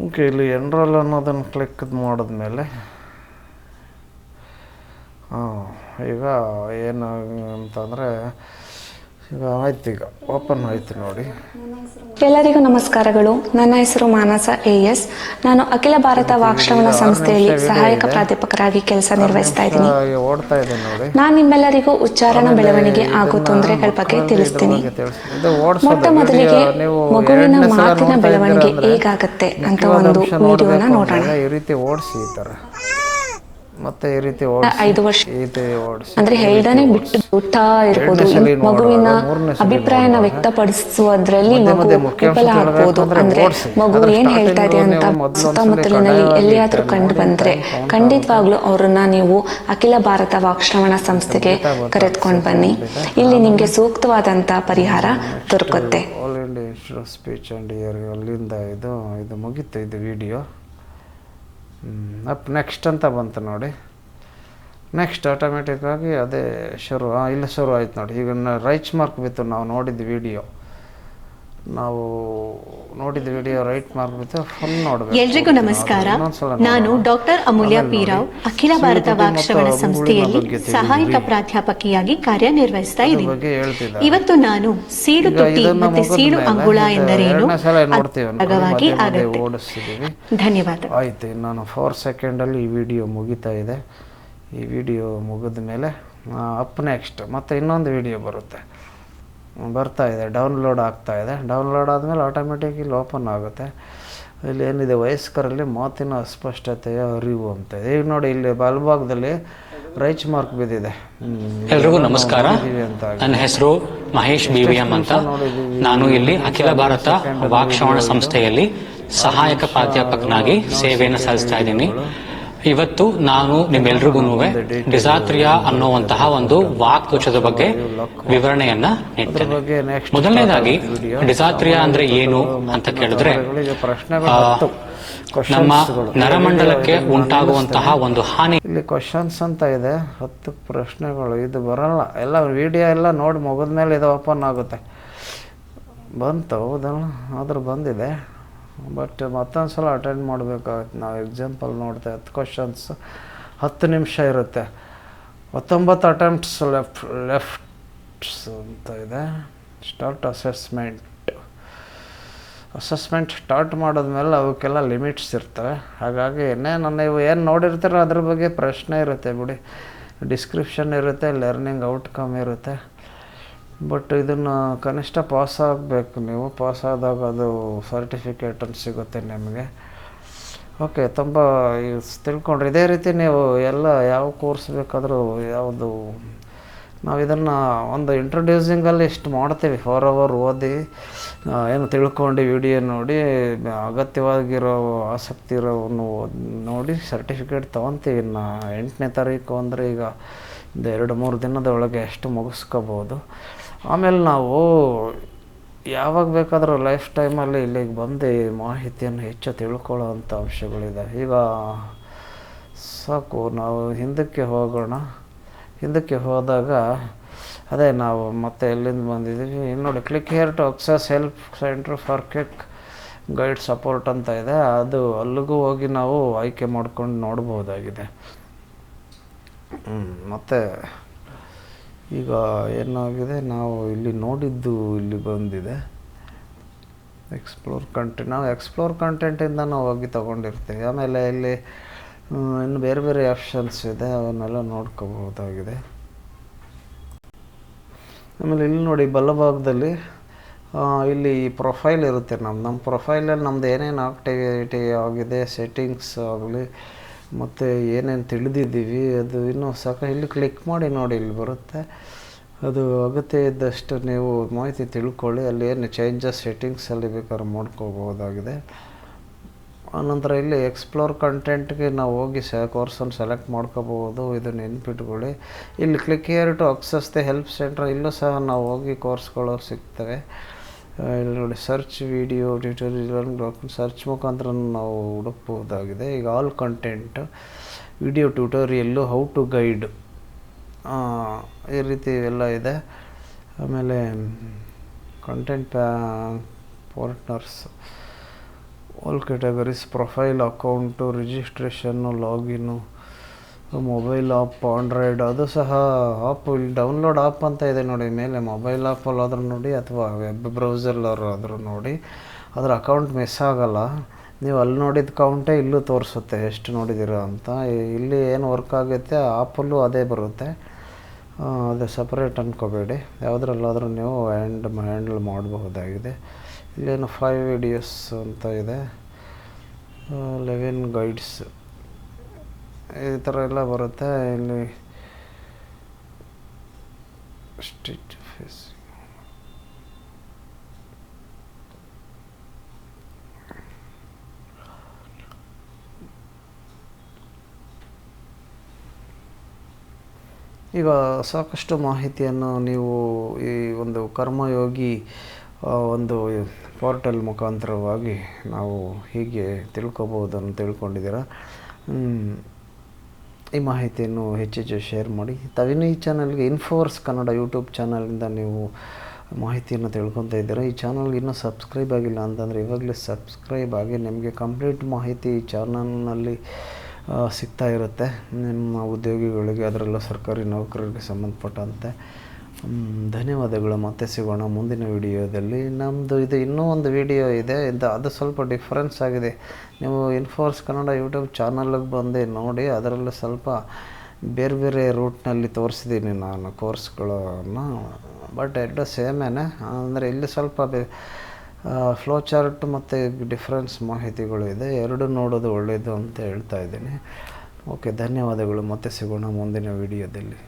ಓಕೆ, ಇಲ್ಲಿ ಎನ್ರೋಲ್ ಅನ್ನೋದನ್ನು ಕ್ಲಿಕ್ ಮಾಡಿದ್ಮೇಲೆ ಈಗ ಏನು ಅಂತಂದರೆ ಈಗ ಆಯ್ತು, ಈಗ ಓಪನ್ ಆಯ್ತು ನೋಡಿ. ಎಲ್ಲರಿಗೂ ನಮಸ್ಕಾರಗಳು. ನನ್ನ ಹೆಸರು ಮಾನಸ AS. ನಾನು ಅಖಿಲ ಭಾರತ ವಾಕ್ಶ್ರವಣ ಸಂಸ್ಥೆಯಲ್ಲಿ ಸಹಾಯಕ ಪ್ರಾಧ್ಯಾಪಕರಾಗಿ ಕೆಲಸ ನಿರ್ವಹಿಸ್ತಾ ಇದ್ದೀನಿ. ಓಡ್ತಾ ಇದೆ ನೋಡಿ. ನಾನು ನಿಮ್ಮೆಲ್ಲರಿಗೂ ಉಚ್ಚಾರಣ ಬೆಳವಣಿಗೆ ಹಾಗೂ ತೊಂದರೆಗಳ ಬಗ್ಗೆ ತಿಳಿಸ್ತೀನಿ. ಮೊಟ್ಟ ಮೊದಲಿಗೆ ಮಗುವಿನ ಮಾತಿನ ಬೆಳವಣಿಗೆ ಹೇಗಾಗತ್ತೆ ಅಂತ ಒಂದು ವಿಡಿಯೋನ ನೋಡೋಣ. ಈ ರೀತಿ ಓಡಿಸಿ, ಈ ಥರ ಮತ್ತೆ ಈ ರೀತಿ 5 ವರ್ಷ ಅಂದ್ರೆ ಹೇಳ್ದಾನೆ ಬಿಟ್ಟುತ್ತಾ ಇರ್ಬೋದು. ಮಗುವಿನ ಅಭಿಪ್ರಾಯನ ವ್ಯಕ್ತಪಡಿಸುವುದರಲ್ಲಿ ಮಗು ವಿಫಲ ಆಗ್ಬೋದು. ಅಂದ್ರೆ ಮಗು ಏನ್ ಹೇಳ್ತಾ ಇದೆ ಅಂತ ಸುತ್ತಮುತ್ತಲಿನಲ್ಲಿ ಎಲ್ಲಿಯಾದ್ರೂ ಕಂಡು ಬಂದ್ರೆ ಖಂಡಿತವಾಗ್ಲೂ ಅವ್ರನ್ನ ನೀವು ಅಖಿಲ ಭಾರತ ವಾಕ್ಶ್ರವಣ ಸಂಸ್ಥೆಗೆ ಕರೆದುಕೊಂಡು ಬನ್ನಿ. ಇಲ್ಲಿ ನಿಮ್ಗೆ ಸೂಕ್ತವಾದಂತ ಪರಿಹಾರ ದೊರಕುತ್ತೆ. All India institute of speech and hearing ಅಲ್ಲಿಂದ ಇದು ಮುಗೀತು, ಇದು ವಿಡಿಯೋ. ಅಪ್ ನೆಕ್ಸ್ಟ್ ಅಂತ ಬಂತು ನೋಡಿ. ನೆಕ್ಸ್ಟ್ ಆಟೋಮೆಟಿಕ್ಕಾಗಿ ಅದೇ ಇಲ್ಲ ಶುರು ಆಯ್ತು ನೋಡಿ. ಈಗ ರೈಟ್ ಮಾರ್ಕ್ ಬಿತ್ತು, ನಾವು ನೋಡಿದ್ದು ವಿಡಿಯೋ ರೈಟ್ ಮಾರ್ಕ್ ಬಿತ್ತು. ಫುಲ್ ನೋಡಬೇಕು. ಎಲ್ರಿಗೂ ನಮಸ್ಕಾರ. ನಾನು ಡಾಕ್ಟರ್ ಅಮೂಲ್ಯ ಪೀರಾವ್, ಅಖಿಲ ಭಾರತ ವಾಕ್ಶ್ರವಣ ಸಂಸ್ಥೆಯಲ್ಲಿ ಸಹಾಯಕ ಪ್ರಾಧ್ಯಾಪಕಿಯಾಗಿ ಕಾರ್ಯನಿರ್ವಹಿಸ್ತಾ ಇದ್ದೀನಿ. ಇವತ್ತು ನಾನು ಸೀಳು ತುಟಿ ಮತ್ತೆ ಸೀಳು ಅಂಗುಳ ಎಂದರೇನು ಭಾಗವಾಗಿ ಆಗುತ್ತೆ. ಧನ್ಯವಾದ. ಆಯ್ತು, ನಾನು 4 ಸೆಕೆಂಡಲ್ಲಿ ಈ ವಿಡಿಯೋ ಮುಗಿತಾ ಇದೆ. ಈ ವಿಡಿಯೋ ಮುಗಿದ ಮೇಲೆ ಅಪ್ ನೆಕ್ಸ್ಟ್ ಮತ್ತೆ ಇನ್ನೊಂದು ವಿಡಿಯೋ ಬರ್ತಾ ಇದೆ, ಡೌನ್ಲೋಡ್ ಆಗ್ತಾ ಇದೆ. ಡೌನ್ಲೋಡ್ ಆದಮೇಲೆ ಆಟೋಮೆಟಿಕ್ ಇಲ್ಲಿ ಓಪನ್ ಆಗುತ್ತೆ. ಇಲ್ಲಿ ಏನಿದೆ, ವಯಸ್ಕರಲ್ಲಿ ಮಾತಿನ ಅಸ್ಪಷ್ಟತೆಯ ಅರಿವು ಅಂತ ಇದೆ. ಈಗ ನೋಡಿ, ಇಲ್ಲಿ ಬಲಭಾಗದಲ್ಲಿ ರೈಟ್ ಮಾರ್ಕ್ ಬಿದ್ದಿದೆ. ಎಲ್ರಿಗೂ ನಮಸ್ಕಾರ. ನನ್ನ ಹೆಸರು ಮಹೇಶ್ BVM ಅಂತ. ನಾನು ಇಲ್ಲಿ ಅಖಿಲ ಭಾರತ ವಾಕ್ಶ್ರವಣ ಸಂಸ್ಥೆಯಲ್ಲಿ ಸಹಾಯಕ ಪ್ರಾಧ್ಯಾಪಕನಾಗಿ ಸೇವೆಯನ್ನು ಸಲ್ಲಿಸ್ತಾ ಇದ್ದೀನಿ. ಇವತ್ತು ನಾನು ನಿಮ್ಮೆಲ್ರಿಗೂ ಡಿಸಾತ್ರಿಯಾ ಅನ್ನುವಂತಹ ಒಂದು ವಾಕ್ದೋಷದ ಬಗ್ಗೆ ವಿವರಣೆಯನ್ನ ನೀಡ್ತೇನೆ. ಮೊದಲನೇದಾಗಿ ಡಿಸಾತ್ರಿಯಾ ಅಂದ್ರೆ ಏನು ಅಂತ ಕೇಳಿದ್ರೆ, ನಮ್ಮ ನರಮಂಡಲಕ್ಕೆ ಉಂಟಾಗುವಂತಹ ಒಂದು ಹಾನಿ. ಇಲ್ಲಿ ಕ್ವಶನ್ಸ್ ಅಂತ ಇದೆ, 10 ಪ್ರಶ್ನೆಗಳು. ಇದು ಬರಲ್ಲ, ಎಲ್ಲ ವಿಡಿಯೋ ಎಲ್ಲ ನೋಡಿ ಮುಗಿದ್ಮೇಲೆ ಇದು ಓಪನ್ ಆಗುತ್ತೆ. ಬಂತು, ಹೌದಲ್ಲ, ಆದ್ರೂ ಬಂದಿದೆ. ಬಟ್ ಮತ್ತೊಂದು ಸಲ ಅಟೆಂಡ್ ಮಾಡಬೇಕಾಗುತ್ತೆ. ನಾವು ಎಕ್ಸಾಂಪಲ್ ನೋಡ್ತಾ 10 ಕ್ವಶನ್ಸ್ 10 ನಿಮಿಷ ಇರುತ್ತೆ. 19 ಅಟೆಂಪ್ಟ್ಸ್ ಲೆಫ್ಟ್ಸ್ ಅಂತ ಇದೆ. ಸ್ಟಾರ್ಟ್ ಅಸೆಸ್ಮೆಂಟ್ ಸ್ಟಾರ್ಟ್ ಮಾಡಿದ್ಮೇಲೆ ಅವಕ್ಕೆಲ್ಲ ಲಿಮಿಟ್ಸ್ ಇರ್ತವೆ. ಹಾಗಾಗಿ ನೀವು ಏನು ನೋಡಿರ್ತೀರೋ ಅದ್ರ ಬಗ್ಗೆ ಪ್ರಶ್ನೆ ಇರುತ್ತೆ ಬಿಡಿ. ಡಿಸ್ಕ್ರಿಪ್ಷನ್ ಇರುತ್ತೆ, ಲರ್ನಿಂಗ್ ಔಟ್ಕಮ್ ಇರುತ್ತೆ. ಬಟ್ ಇದನ್ನು ಕನಿಷ್ಠ ಪಾಸ್ ಆಗಬೇಕು. ನೀವು ಪಾಸ್ ಆದಾಗ ಅದು ಸರ್ಟಿಫಿಕೇಟನ್ನು ಸಿಗುತ್ತೆ ನಿಮಗೆ. ಓಕೆ, ತುಂಬ ತಿಳ್ಕೊಂಡ್ರೆ ಇದೇ ರೀತಿ ನೀವು ಎಲ್ಲ ಯಾವ ಕೋರ್ಸ್ ಬೇಕಾದರೂ ಯಾವುದು ನಾವು ಇದನ್ನು ಒಂದು ಇಂಟ್ರೊಡ್ಯೂಸಿಂಗಲ್ಲಿ ಇಷ್ಟು ಮಾಡ್ತೀವಿ. 4 ಅವರ್ ಓದಿ ಏನು ತಿಳ್ಕೊಂಡು ವಿಡಿಯೋ ನೋಡಿ ಅಗತ್ಯವಾಗಿರೋ ಆಸಕ್ತಿ ಇರೋವನ್ನು ನೋಡಿ ಸರ್ಟಿಫಿಕೇಟ್ ತೊಗೊತೀವಿ. ಇನ್ನು 8ನೇ ತಾರೀಕು ಅಂದರೆ ಈಗ 2-3 ದಿನದ ಒಳಗೆ ಎಷ್ಟು ಮುಗಿಸ್ಕೋಬೋದು. ಆಮೇಲೆ ನಾವು ಯಾವಾಗ ಬೇಕಾದರೂ ಲೈಫ್ ಟೈಮಲ್ಲಿ ಇಲ್ಲಿಗೆ ಬಂದು ಮಾಹಿತಿಯನ್ನು ಹೆಚ್ಚು ತಿಳ್ಕೊಳ್ಳೋ ಅಂಥ ಅಂಶಗಳಿದೆ. ಈಗ ಸಾಕು, ನಾವು ಹಿಂದಕ್ಕೆ ಹೋಗೋಣ. ಹಿಂದಕ್ಕೆ ಹೋದಾಗ ಅದೇ ನಾವು ಮತ್ತೆ ಎಲ್ಲಿಂದ ಬಂದಿದ್ದೀವಿ ನೋಡಿ. Click here to access help centre for quick guide support ಅಂತ ಇದೆ. ಅದು ಅಲ್ಲಿಗೂ ಹೋಗಿ ನಾವು ಆಯ್ಕೆ ಮಾಡ್ಕೊಂಡು ನೋಡ್ಬೋದಾಗಿದೆ. ಮತ್ತು ಈಗ ಏನಾಗಿದೆ, ನಾವು ಇಲ್ಲಿ ನೋಡಿದ್ದು ಇಲ್ಲಿ ಬಂದಿದೆ ಎಕ್ಸ್ಪ್ಲೋರ್ ಕಂಟೆಂಟ್. ನಾವು ಎಕ್ಸ್ಪ್ಲೋರ್ ಕಂಟೆಂಟಿಂದ ನಾವು ಹೋಗಿ ತೊಗೊಂಡಿರ್ತೀವಿ. ಆಮೇಲೆ ಇಲ್ಲಿ ಇನ್ನು ಬೇರೆ ಬೇರೆ ಆಪ್ಷನ್ಸ್ ಇದೆ, ಅವನ್ನೆಲ್ಲ ನೋಡ್ಕೋಬಹುದಾಗಿದೆ. ಆಮೇಲೆ ಇಲ್ಲಿ ನೋಡಿ ಬಲಭಾಗದಲ್ಲಿ ಇಲ್ಲಿ ಪ್ರೊಫೈಲ್ ಇರುತ್ತೆ. ನಮ್ಮ ಪ್ರೊಫೈಲಲ್ಲಿ ನಮ್ಮದು ಏನೇನು ಆಕ್ಟಿವಿಟಿ ಆಗಿದೆ, ಸೆಟ್ಟಿಂಗ್ಸ್ ಆಗಲಿ ಮತ್ತು ಏನೇನು ತಿಳಿದಿದ್ದೀವಿ ಅದು ಇನ್ನೂ ಇಲ್ಲಿ ಕ್ಲಿಕ್ ಮಾಡಿ ನೋಡಿ, ಇಲ್ಲಿ ಬರುತ್ತೆ. ಅದು ಅಗತ್ಯ ಇದ್ದಷ್ಟು ನೀವು ಮಾಹಿತಿ ತಿಳ್ಕೊಳ್ಳಿ. ಅಲ್ಲಿ ಏನು ಚೇಂಜಸ್ ಸೆಟ್ಟಿಂಗ್ಸಲ್ಲಿ ಬೇಕಾದ್ರೆ ಮಾಡ್ಕೋಬೋದಾಗಿದೆ. ಆನಂತರ ಇಲ್ಲಿ ಎಕ್ಸ್ಪ್ಲೋರ್ ಕಂಟೆಂಟ್ಗೆ ನಾವು ಹೋಗಿ ಕೋರ್ಸನ್ನು ಸೆಲೆಕ್ಟ್ ಮಾಡ್ಕೋಬೋದು. ಇದನ್ನು ನೆನ್ಪಿಟ್ಕೊಳ್ಳಿ. ಇಲ್ಲಿ click here to access the help centre, ಇಲ್ಲೂ ಸಹ ನಾವು ಹೋಗಿ ಕೋರ್ಸ್ಗಳು ಸಿಗ್ತವೆ. ಇಲ್ಲಿ ನೋಡಿ ಸರ್ಚ್ ವಿಡಿಯೋ ಟ್ಯೂಟೋರಿಯಲ್, ಸರ್ಚ್ ಮುಖಾಂತರ ನಾವು ಹುಡುಕ್ಬೋದಾಗಿದೆ. ಈಗ all content video tutorial, how to guide ಈ ರೀತಿ ಎಲ್ಲ ಇದೆ. ಆಮೇಲೆ content partners, all categories, profile, account, registration, login, mobile app, Android, ಅದು ಸಹ ಆ್ಯಪ್ ಇಲ್ಲಿ ಡೌನ್ಲೋಡ್ ಆ್ಯಪ್ ಅಂತ ಇದೆ ನೋಡಿ ಮೇಲೆ. ಮೊಬೈಲ್ ಆ್ಯಪಲ್ಲಾದರೂ ನೋಡಿ ಅಥವಾ ವೆಬ್ ಬ್ರೌಸರ್ಲಾದ್ರೂ ನೋಡಿ, ಅದರ ಅಕೌಂಟ್ ಮಿಸ್ ಆಗೋಲ್ಲ. ನೀವು ಅಲ್ಲಿ ನೋಡಿದ ಕೌಂಟೇ ಇಲ್ಲೂ ತೋರಿಸುತ್ತೆ ಎಷ್ಟು ನೋಡಿದ್ದೀರ ಅಂತ. ಇಲ್ಲಿ ಏನು ವರ್ಕ್ ಆಗುತ್ತೆ ಆ್ಯಪಲ್ಲೂ ಅದೇ ಬರುತ್ತೆ. ಅದು ಸಪ್ರೇಟ್ ಅಂದ್ಕೋಬೇಡಿ, ಯಾವುದ್ರಲ್ಲಾದರೂ ನೀವು ಹ್ಯಾಂಡಲ್ ಮಾಡಬಹುದಾಗಿದೆ. ಇಲ್ಲೇನು 5 ವಿಡಿಯೋಸ್ ಅಂತ ಇದೆ, 11 ಗೈಡ್ಸ್, ಈ ಥರ ಎಲ್ಲ ಬರುತ್ತೆ. ಇಲ್ಲಿ ಸ್ಟಿಚ್ ಫೇಸ್, ಈಗ ಸಾಕಷ್ಟು ಮಾಹಿತಿಯನ್ನು ನೀವು ಈ ಒಂದು ಕರ್ಮಯೋಗಿ ಒಂದು ಪೋರ್ಟಲ್ ಮುಖಾಂತರವಾಗಿ ನಾವು ಹೀಗೆ ತಿಳ್ಕೊಬೋದನ್ನು ತಿಳ್ಕೊಂಡಿದ್ದೀರ. ಈ ಮಾಹಿತಿಯನ್ನು ಹೆಚ್ಚೆಚ್ಚು ಶೇರ್ ಮಾಡಿ. ತಾವಿನ್ನೂ ಈ ಚಾನಲ್ಗೆ ಇನ್ಫೋವರ್ಸ್ ಕನ್ನಡ ಯೂಟ್ಯೂಬ್ ಚಾನಲಿಂದ ನೀವು ಮಾಹಿತಿಯನ್ನು ತಿಳ್ಕೊತಾ ಇದ್ದೀರಾ. ಈ ಚಾನಲ್ಗೆ ಇನ್ನೂ ಸಬ್ಸ್ಕ್ರೈಬ್ ಆಗಿಲ್ಲ ಅಂತಂದರೆ ಇವಾಗಲೇ ಸಬ್ಸ್ಕ್ರೈಬ್ ಆಗಿ. ನಿಮಗೆ ಕಂಪ್ಲೀಟ್ ಮಾಹಿತಿ ಈ ಚಾನಲ್ನಲ್ಲಿ ಸಿಗ್ತಾ ಇರುತ್ತೆ, ನಿಮ್ಮ ಉದ್ಯೋಗಿಗಳಿಗೆ, ಅದರಲ್ಲೂ ಸರ್ಕಾರಿ ನೌಕರರಿಗೆ ಸಂಬಂಧಪಟ್ಟಂತೆ. ಧನ್ಯವಾದಗಳು. ಮತ್ತೆ ಸಿಗೋಣ ಮುಂದಿನ ವಿಡಿಯೋದಲ್ಲಿ. ನಮ್ಮದು ಇದು ಇನ್ನೂ ಒಂದು ವಿಡಿಯೋ ಇದೆ, ಅದು ಸ್ವಲ್ಪ ಡಿಫ್ರೆನ್ಸ್ ಆಗಿದೆ. ನೀವು ಇನ್ಫೋವರ್ಸ್ ಕನ್ನಡ ಯೂಟ್ಯೂಬ್ ಚಾನಲ್ಗೆ ಬಂದು ನೋಡಿ, ಅದರಲ್ಲಿ ಸ್ವಲ್ಪ ಬೇರೆ ಬೇರೆ ರೂಟ್ನಲ್ಲಿ ತೋರಿಸಿದ್ದೀನಿ ನಾನು ಕೋರ್ಸ್ಗಳನ್ನು. ಬಟ್ ಎರಡು ಸೇಮೇನೆ, ಅಂದರೆ ಇಲ್ಲಿ ಸ್ವಲ್ಪ ಫ್ಲೋ ಚಾರ್ಟ್ ಮತ್ತು ಡಿಫ್ರೆನ್ಸ್ ಮಾಹಿತಿಗಳು ಇದೆ. ಎರಡು ನೋಡೋದು ಒಳ್ಳೆಯದು ಅಂತ ಹೇಳ್ತಾ ಇದ್ದೀನಿ. ಓಕೆ, ಧನ್ಯವಾದಗಳು. ಮತ್ತೆ ಸಿಗೋಣ ಮುಂದಿನ ವಿಡಿಯೋದಲ್ಲಿ.